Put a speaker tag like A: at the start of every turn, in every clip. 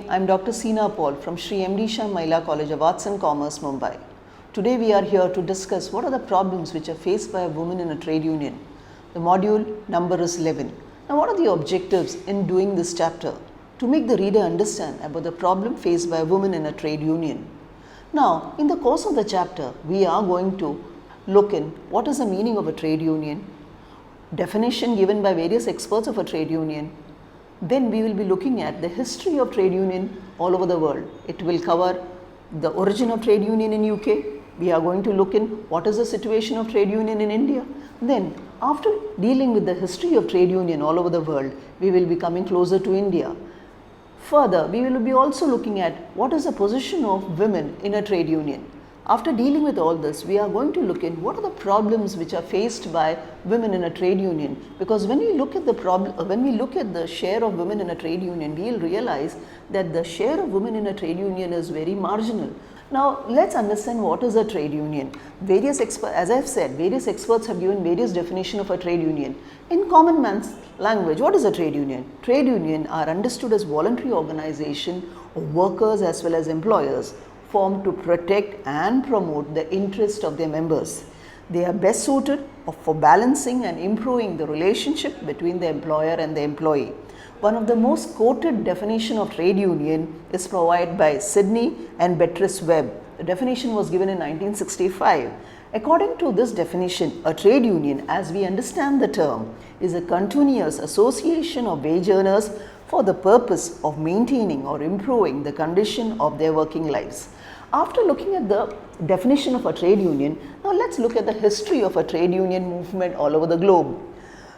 A: I'm Dr. Seena Paul from Sri M.D. Shah Mahila College of Arts and Commerce, Mumbai. Today we are here to discuss what are the problems which are faced by a woman in a trade union. The module number is 11. Now what are the objectives in doing this chapter? To make the reader understand about the problem faced by a woman in a trade union. Now in the course of the chapter we are going to look in what is the meaning of a trade union, definition given by various experts of a trade union. Then we will be looking at the history of trade union all over the world. It will cover the origin of trade union in UK. We are going to look in what is the situation of trade union in India. Then after dealing with the history of trade union all over the world, we will be coming closer to India. Further, we will be also looking at what is the position of women in a trade union. After dealing with all this, we are going to look in what are the problems which are faced by women in a trade union, because when we look at the share of women in a trade union, we will realize that the share of women in a trade union is very marginal. Now let's understand what is a trade union. As I've said, various experts have given various definitions of a trade union. In common man's language, what is a trade union? Trade union are understood as voluntary organization of workers as well as employers, formed to protect and promote the interest of their members. They are best suited for balancing and improving the relationship between the employer and the employee. One of the most quoted definition of trade union is provided by Sidney and Beatrice Webb. The definition was given in 1965. According to this definition, a trade union, as we understand the term, is a continuous association of wage earners for the purpose of maintaining or improving the condition of their working lives. After looking at the definition of a trade union, now let's look at the history of a trade union movement all over the globe.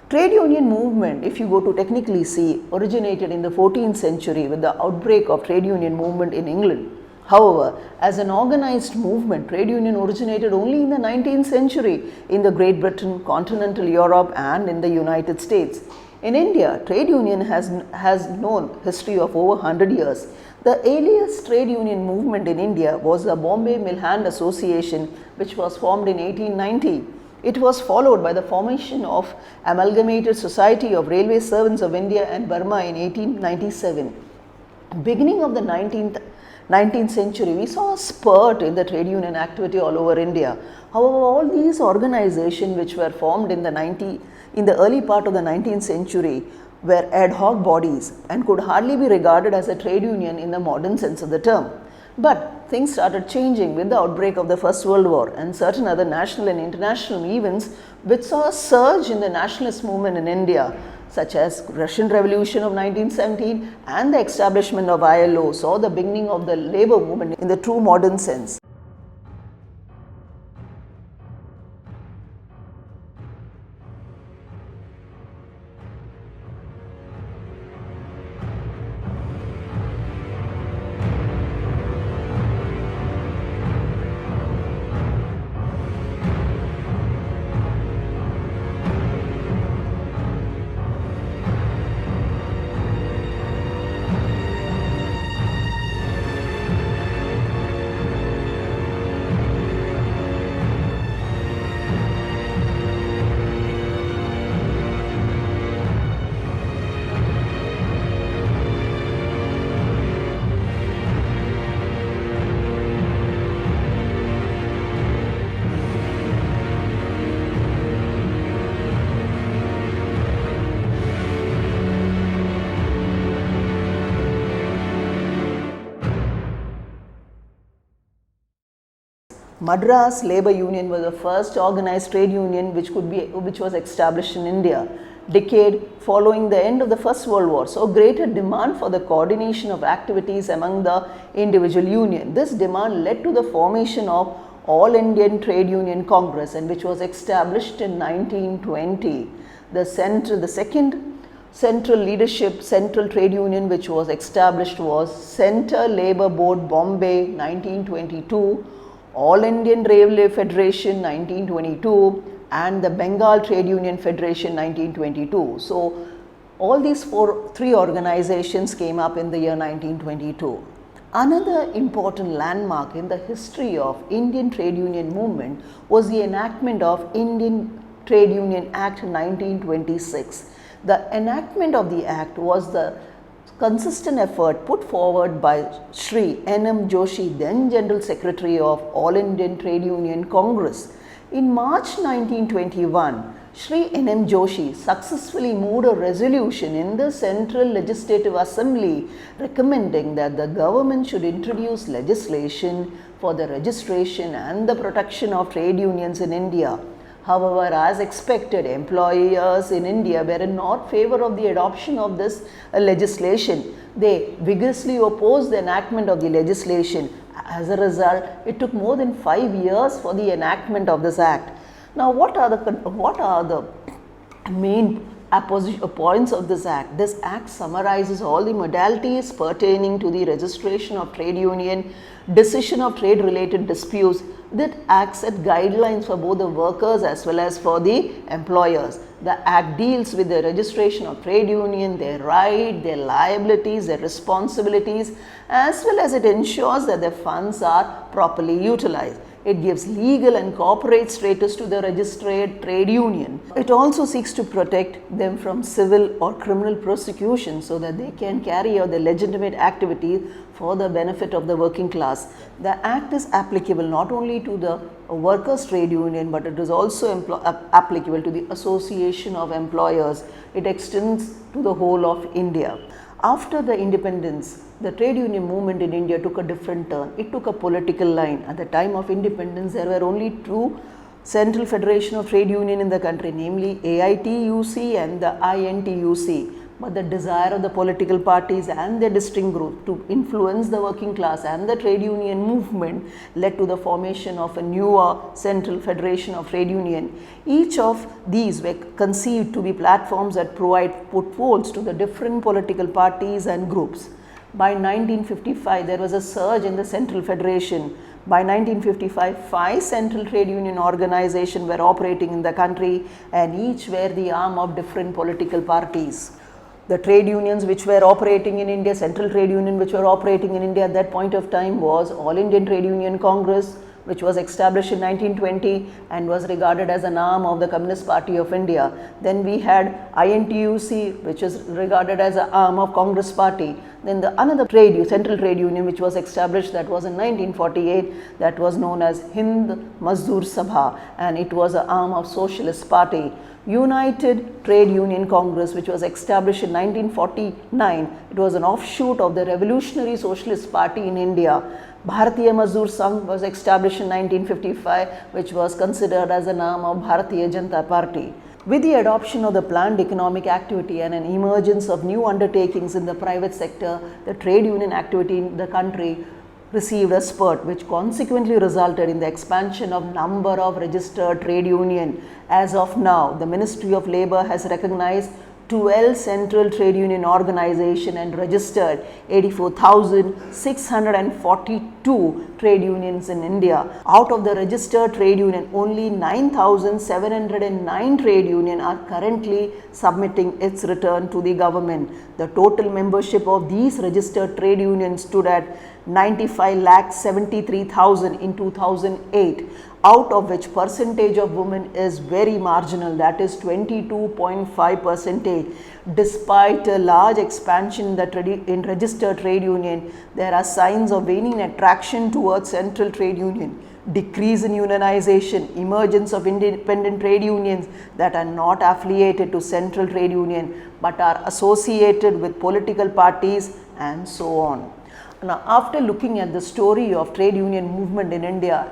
A: Trade union movement, if you go to technically see, originated in the 14th century with the outbreak of trade union movement in England. However, as an organized movement, trade union originated only in the 19th century in the Great Britain, continental Europe and in the United States. In India, trade union has known history of over 100 years. The earliest trade union movement in India was the Bombay Mill Hand Association, which was formed in 1890. It was followed by the formation of Amalgamated Society of Railway Servants of India and Burma in 1897. Beginning of the 19th century, we saw a spurt in the trade union activity all over India. However, all these organizations which were formed in the early part of the 19th century were ad hoc bodies and could hardly be regarded as a trade union in the modern sense of the term. But things started changing with the outbreak of the First World War and certain other national and international events which saw a surge in the nationalist movement in India, such as Russian Revolution of 1917 and the establishment of ILO saw the beginning of the labor movement in the true modern sense. Madras Labour Union was the first organized trade union which was established in India. Decade following the end of the First World War saw greater demand for the coordination of activities among the individual union. This demand led to the formation of All Indian Trade Union Congress, and which was established in 1920. The second central leadership, central trade union which was established was Centre Labour Board Bombay 1922, All Indian Railway Federation 1922, and the Bengal Trade Union Federation 1922. So all these three organizations came up in the year 1922. Another important landmark in the history of Indian trade union movement was the enactment of Indian Trade Union Act 1926. The enactment of the act was the consistent effort put forward by Shri N.M. Joshi, then General Secretary of All Indian Trade Union Congress. In March 1921, Shri N.M. Joshi successfully moved a resolution in the Central Legislative Assembly recommending that the government should introduce legislation for the registration and the protection of trade unions in India. However, as expected, employers in India were in not favor of the adoption of this legislation. They vigorously opposed the enactment of the legislation. As a result, it took more than 5 years for the enactment of this act. Now, what are the main points of this act? This act summarizes all the modalities pertaining to the registration of trade union, decision of trade related disputes. That act set guidelines for both the workers as well as for the employers. The act deals with the registration of trade union, their rights, their liabilities, their responsibilities, as well as it ensures that their funds are properly utilized. It gives legal and corporate status to the registered trade union. It also seeks to protect them from civil or criminal prosecution so that they can carry out their legitimate activities for the benefit of the working class. The act is applicable not only to the workers' trade union, but it is also applicable to the Association of Employers. It extends to the whole of India. After the independence, the trade union movement in India took a different turn. It took a political line. At the time of independence, there were only two Central Federation of Trade Union in the country, namely AITUC and the INTUC. But the desire of the political parties and their distinct group to influence the working class and the trade union movement led to the formation of a newer Central Federation of Trade Union. Each of these were conceived to be platforms that provide footholds to the different political parties and groups. By 1955, there was a surge in the Central Federation. By 1955, 5 Central Trade Union organizations were operating in the country, and each were the arm of different political parties. The trade unions which were operating in India, Central Trade Union which were operating in India at that point of time was All Indian Trade Union Congress, which was established in 1920 and was regarded as an arm of the Communist Party of India. Then we had INTUC, which is regarded as an arm of Congress Party. Then another Central Trade Union which was established, that was in 1948, that was known as Hind Mazdoor Sabha, and it was an arm of Socialist Party. United Trade Union Congress, which was established in 1949, it was an offshoot of the Revolutionary Socialist Party in India. Bharatiya Mazdoor Sangh was established in 1955, which was considered as an arm of Bharatiya Janata Party. With the adoption of the planned economic activity and an emergence of new undertakings in the private sector, the trade union activity in the country received a spurt, which consequently resulted in the expansion of number of registered trade union. As of now, the Ministry of Labour has recognized 12 Central Trade Union organization and registered 84,642 trade unions in India. Out of the registered trade union, only 9,709 trade union are currently submitting its return to the government. The total membership of these registered trade unions stood at 95,73,000 in 2008, out of which percentage of women is very marginal, that is 22.5%. Despite a large expansion in registered trade union, there are signs of waning attraction towards Central Trade Union, decrease in unionization, emergence of independent trade unions that are not affiliated to Central Trade Union but are associated with political parties, and so on. Now, after looking at the story of trade union movement in India,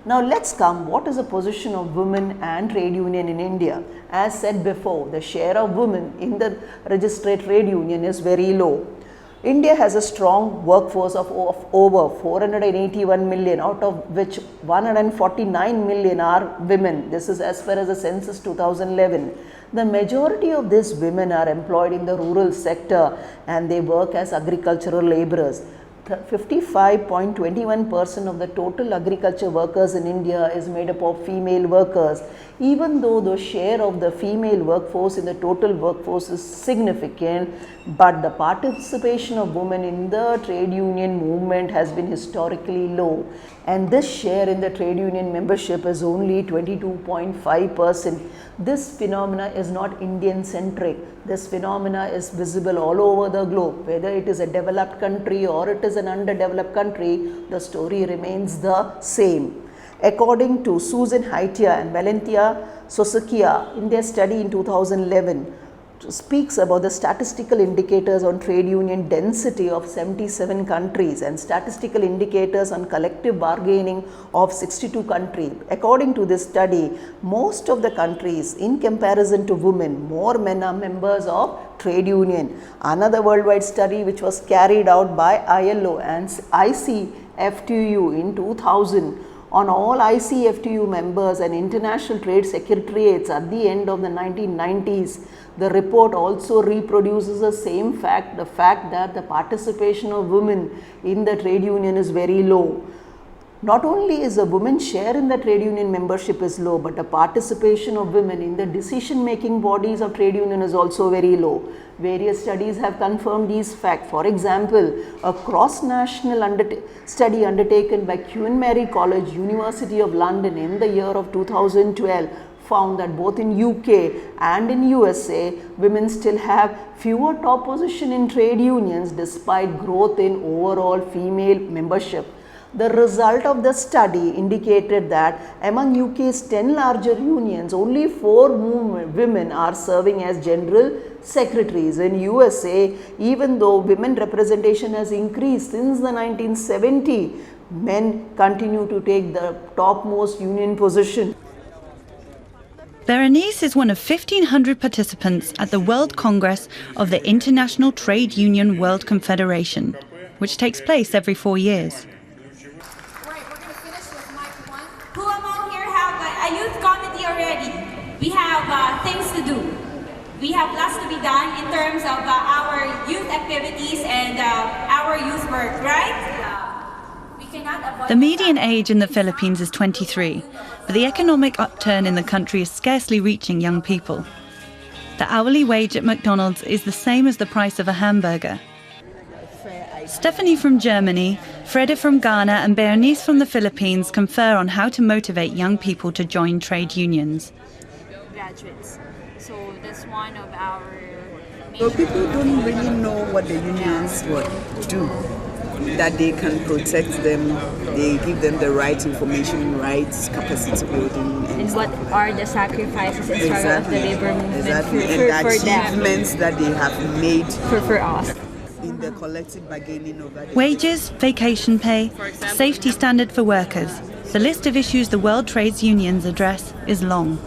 A: now let's come, what is the position of women and trade union in India? As said before, the share of women in the registered trade union is very low. India has a strong workforce of over 481 million, out of which 149 million are women. This is as per as the census 2011. The majority of these women are employed in the rural sector and they work as agricultural laborers. 55.21% of the total agriculture workers in India is made up of female workers. Even though the share of the female workforce in the total workforce is significant, but the participation of women in the trade union movement has been historically low, and this share in the trade union membership is only 22.5%. This phenomena is not Indian centric. This phenomena is visible all over the globe. Whether it is a developed country or it is an underdeveloped country, the story remains the same. According to Susan Haitia and Valentia Sosakia in their study in 2011, speaks about the statistical indicators on trade union density of 77 countries and statistical indicators on collective bargaining of 62 countries. According to this study, most of the countries, in comparison to women, more men are members of trade union. Another worldwide study which was carried out by ILO and ICFTU in 2000 on all ICFTU members and international trade secretariats at the end of the 1990s, the report also reproduces the same fact, the fact that the participation of women in the trade union is very low. Not only is the women's share in the trade union membership is low, but the participation of women in the decision-making bodies of trade union is also very low. Various studies have confirmed these facts. For example, a cross-national study undertaken by Queen Mary College, University of London in the year of 2012 found that both in UK and in USA, women still have fewer top position in trade unions despite growth in overall female membership. The result of the study indicated that among UK's 10 larger unions, only 4 women are serving as general secretaries. In USA, even though women representation has increased since the 1970s, men continue to take the topmost union position.
B: Berenice is one of 1,500 participants at the World Congress of the International Trade Union World Confederation, which takes place every 4 years.
C: We have things to do. We have lots to be done in terms of our youth activities and our youth work, right? We cannot avoid
B: the median age in the Philippines is 23, but the economic upturn in the country is scarcely reaching young people. The hourly wage at McDonald's is the same as the price of a hamburger. Stephanie from Germany, Freda from Ghana and Berenice from the Philippines confer on how to motivate young people to join trade unions.
D: Graduates. So that's one of our
E: So people don't really know what the unions do, that they can protect them, they give them the right information, rights, capacity building.
D: And what are the sacrifices and struggle of the labor movement
E: and the achievements that they have made
D: for us.
E: In the collective bargaining over
B: wages, vacation pay, safety standard for workers. The list of issues the World Trade Unions address is long.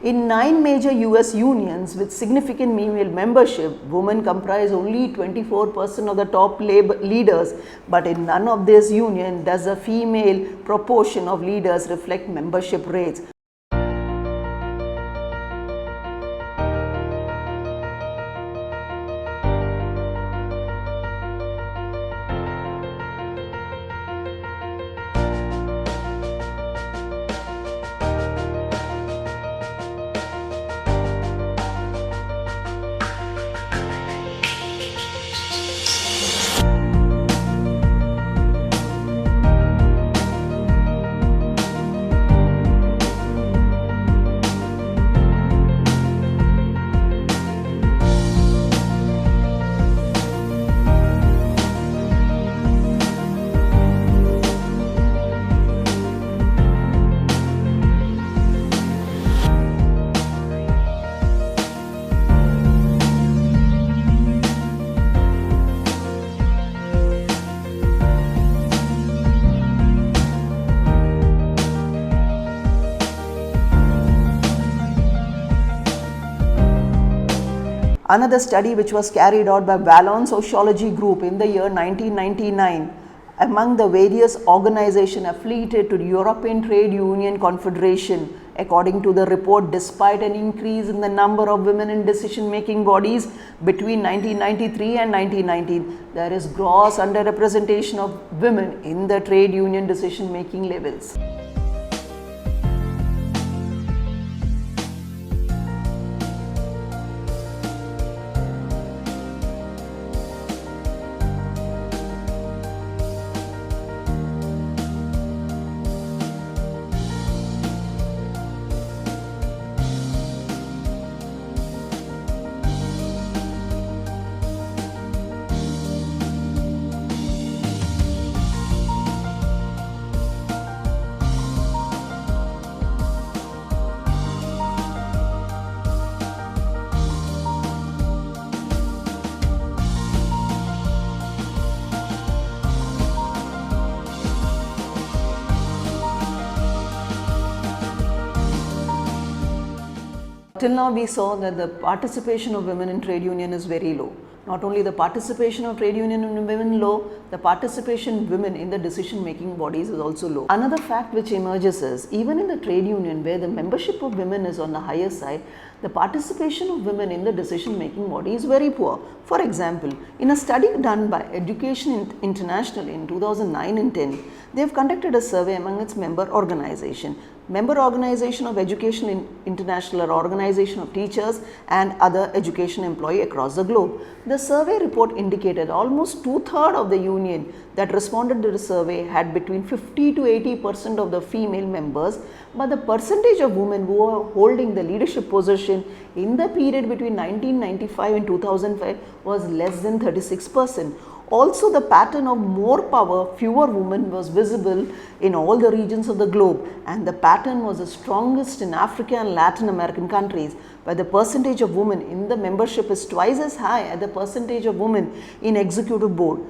A: In 9 major US unions with significant female membership, women comprise only 24% of the top labor leaders, but in none of these unions does the female proportion of leaders reflect membership rates. Another study which was carried out by Wallon Sociology Group in the year 1999 among the various organizations affiliated to the European Trade Union Confederation, according to the report, despite an increase in the number of women in decision-making bodies between 1993 and 1919, there is gross underrepresentation of women in the trade union decision-making levels. Till now we saw that the participation of women in trade union is very low. Not only the participation of trade union in women low, the participation of women in the decision making bodies is also low. Another fact which emerges is, even in the trade union where the membership of women is on the higher side, the participation of women in the decision making body is very poor. For example, in a study done by Education International in 2009 and 10, they have conducted a survey among its member organization. Member organization of Education International or organization of teachers and other education employee across the globe. The survey report indicated almost 2/3 of the union that responded to the survey had between 50 to 80% of the female members, but the percentage of women who were holding the leadership position in the period between 1995 and 2005 was less than 36%. Also, the pattern of more power, fewer women was visible in all the regions of the globe, and the pattern was the strongest in Africa and Latin American countries, where the percentage of women in the membership is twice as high as the percentage of women in executive board.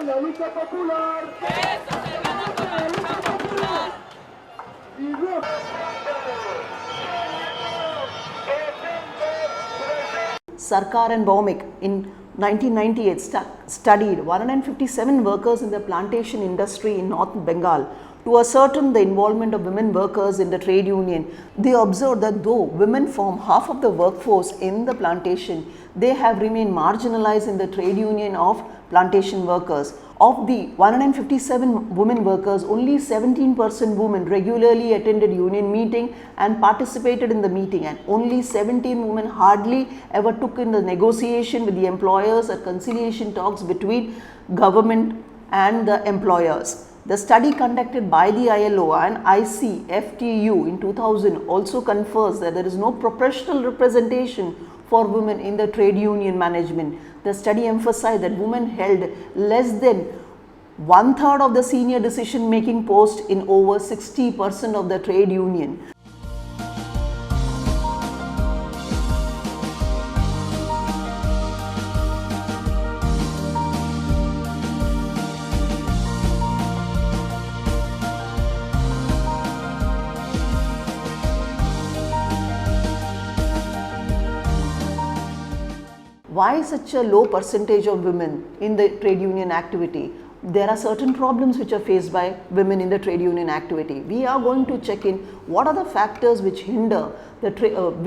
F: La lucha popular.
A: Sarkar and Bhaumik in 1998 studied 157 workers in the plantation industry in North Bengal to ascertain the involvement of women workers in the trade union. They observed that though women form half of the workforce in the plantation, they have remained marginalized in the trade union of plantation workers. Of the 157 women workers, only 17% women regularly attended union meeting and participated in the meeting, and only 17 women hardly ever took in the negotiation with the employers or conciliation talks between government and the employers. The study conducted by the ILO and ICFTU in 2000 also confers that there is no proportional representation for women in the trade union management. The study emphasized that women held less than 1/3 of the senior decision making posts in over 60% of the trade union. Why such a low percentage of women in the trade union activity? There are certain problems which are faced by women in the trade union activity. We are going to check in what are the factors which hinder the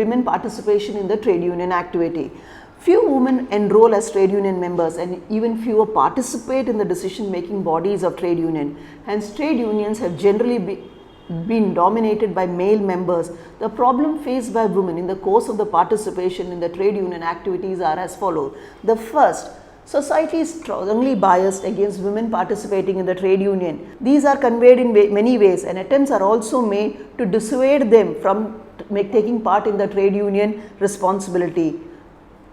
A: women participation in the trade union activity. Few women enroll as trade union members and even fewer participate in the decision making bodies of trade union. Hence, trade unions have generally been dominated by male members. The problem faced by women in the course of the participation in the trade union activities are as follows. The first, society is strongly biased against women participating in the trade union. These are conveyed in many ways, and attempts are also made to dissuade them from taking part in the trade union responsibility.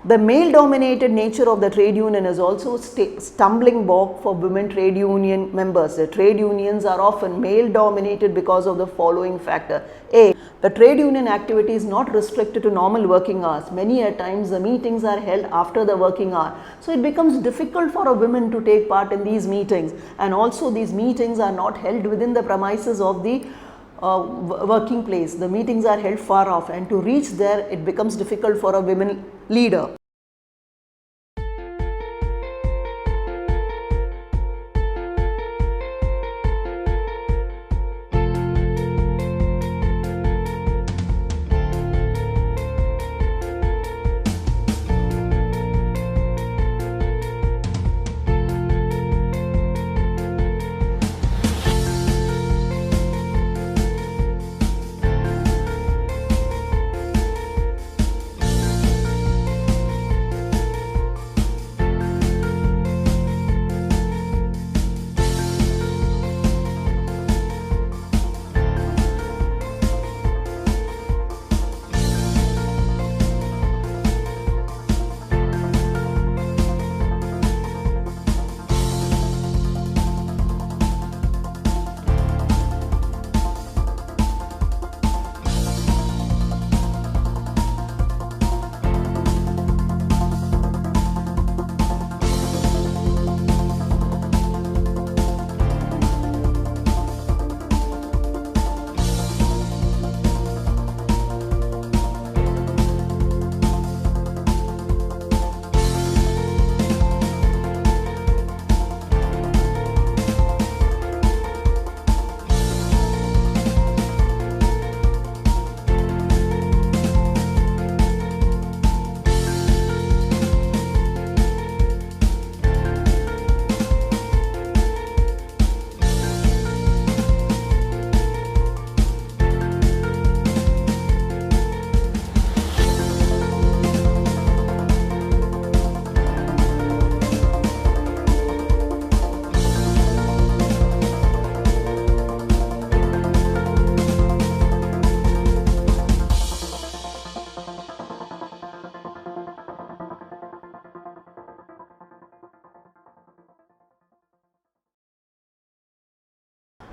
A: The male-dominated nature of the trade union is also stumbling block for women trade union members. The trade unions are often male-dominated because of the following factor. A. The trade union activity is not restricted to normal working hours. Many a times the meetings are held after the working hour. So it becomes difficult for a woman to take part in these meetings, and also these meetings are not held within the premises of the working place. The meetings are held far off, and to reach there it becomes difficult for a women leader.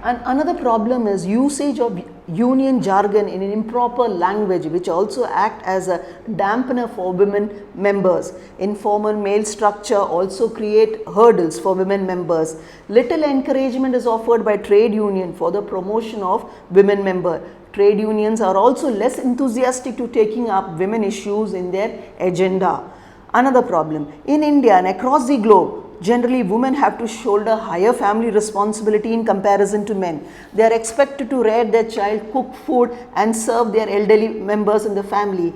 A: And another problem is usage of union jargon in an improper language, which also act as a dampener for women members. Informal male structure also create hurdles for women members. Little encouragement is offered by trade union for the promotion of women member. Trade unions are also less enthusiastic to taking up women issues in their agenda. Another problem, in India and across the globe, generally women have to shoulder higher family responsibility in comparison to men. They are expected to rear their child, cook food and serve their elderly members in the family.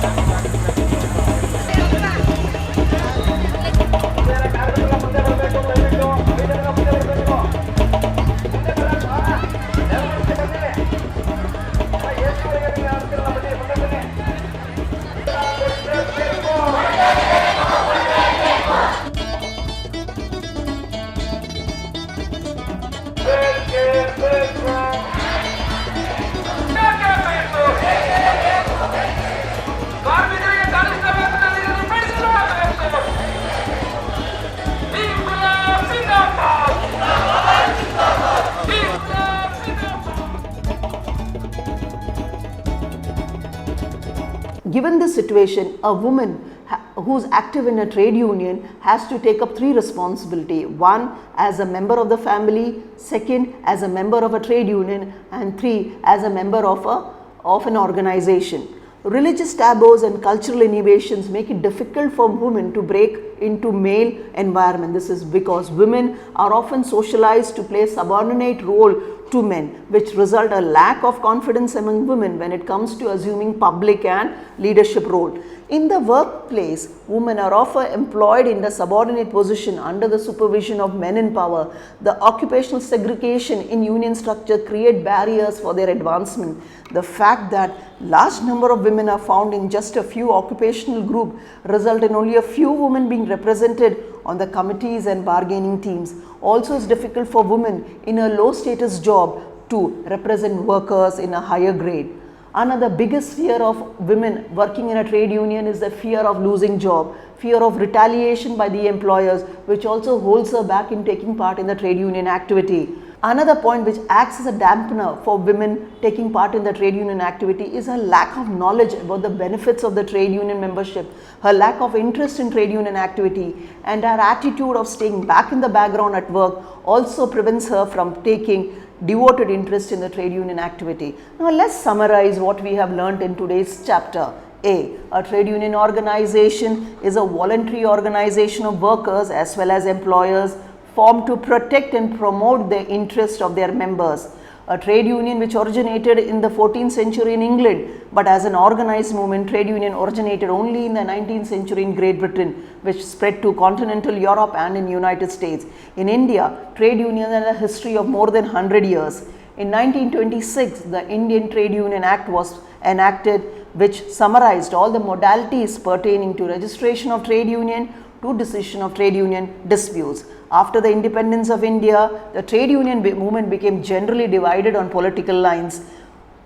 A: Given this situation, a woman who is active in a trade union has to take up three responsibilities. One, as a member of the family, second, as a member of a trade union, and three, as a member of an organization. Religious taboos and cultural innovations make it difficult for women to break into male environment. This is because women are often socialized to play a subordinate role to men, which result a lack of confidence among women when it comes to assuming public and leadership role. In the workplace, women are often employed in a subordinate position under the supervision of men in power. The occupational segregation in union structure create barriers for their advancement. The fact that large number of women are found in just a few occupational groups result in only a few women being represented on the committees and bargaining teams. Also, it's difficult for women in a low status job to represent workers in a higher grade. Another biggest fear of women working in a trade union is the fear of losing job, fear of retaliation by the employers, which also holds her back in taking part in the trade union activity. Another point which acts as a dampener for women taking part in the trade union activity is her lack of knowledge about the benefits of the trade union membership, her lack of interest in trade union activity, and her attitude of staying back in the background at work also prevents her from taking devoted interest in the trade union activity. Now let's summarize what we have learnt in today's chapter. A trade union organization is a voluntary organization of workers as well as employers formed to protect and promote the interest of their members. A trade union which originated in the 14th century in England, but as an organized movement, trade union originated only in the 19th century in Great Britain, which spread to continental Europe and in United States. In India, trade unions had a history of more than 100 years. In 1926, the Indian Trade Union Act was enacted, which summarized all the modalities pertaining to registration of trade union to decision of trade union disputes. After the independence of India, the trade union movement became generally divided on political lines.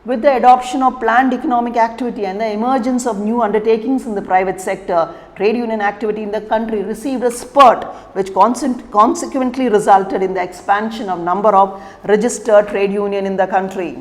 A: With the adoption of planned economic activity and the emergence of new undertakings in the private sector, trade union activity in the country received a spurt which consequently resulted in the expansion of number of registered trade union in the country.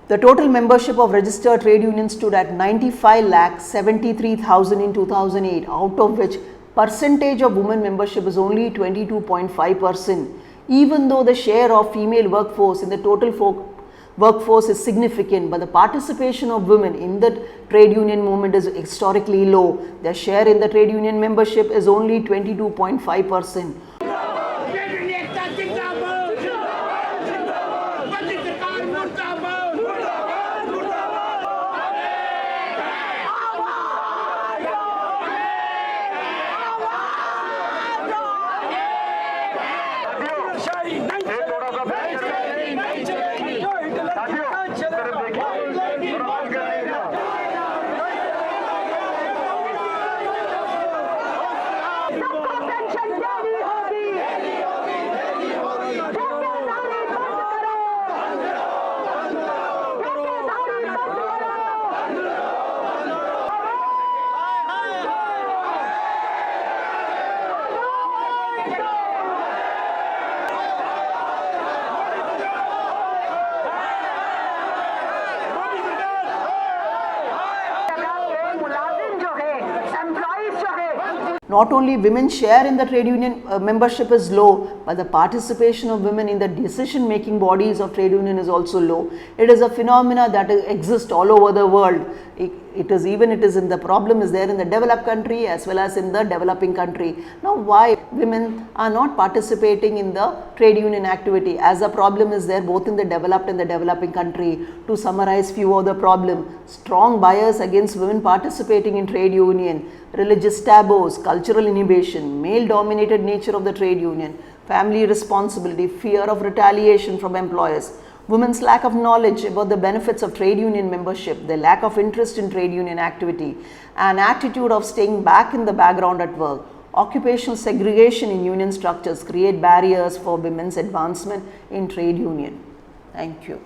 A: The total membership of registered trade unions stood at 95,73,000 in 2008, out of which percentage of women membership is only 22.5%. Even though the share of female workforce in the total workforce is significant, but the participation of women in the trade union movement is historically low. Their share in the trade union membership is only 22.5%. Not only women's share in the trade union membership is low, but the participation of women in the decision making bodies of trade union is also low. It is a phenomena that exists all over the world. It is in the problem is there in the developed country as well as in the developing country. Now why women are not participating in the trade union activity, as the problem is there both in the developed and the developing country? To summarize few of the problem: strong bias against women participating in trade union, religious taboos, cultural inhibition, male dominated nature of the trade union, family responsibility, fear of retaliation from employers, women's lack of knowledge about the benefits of trade union membership, their lack of interest in trade union activity, an attitude of staying back in the background at work, occupational segregation in union structures create barriers for women's advancement in trade union. Thank you.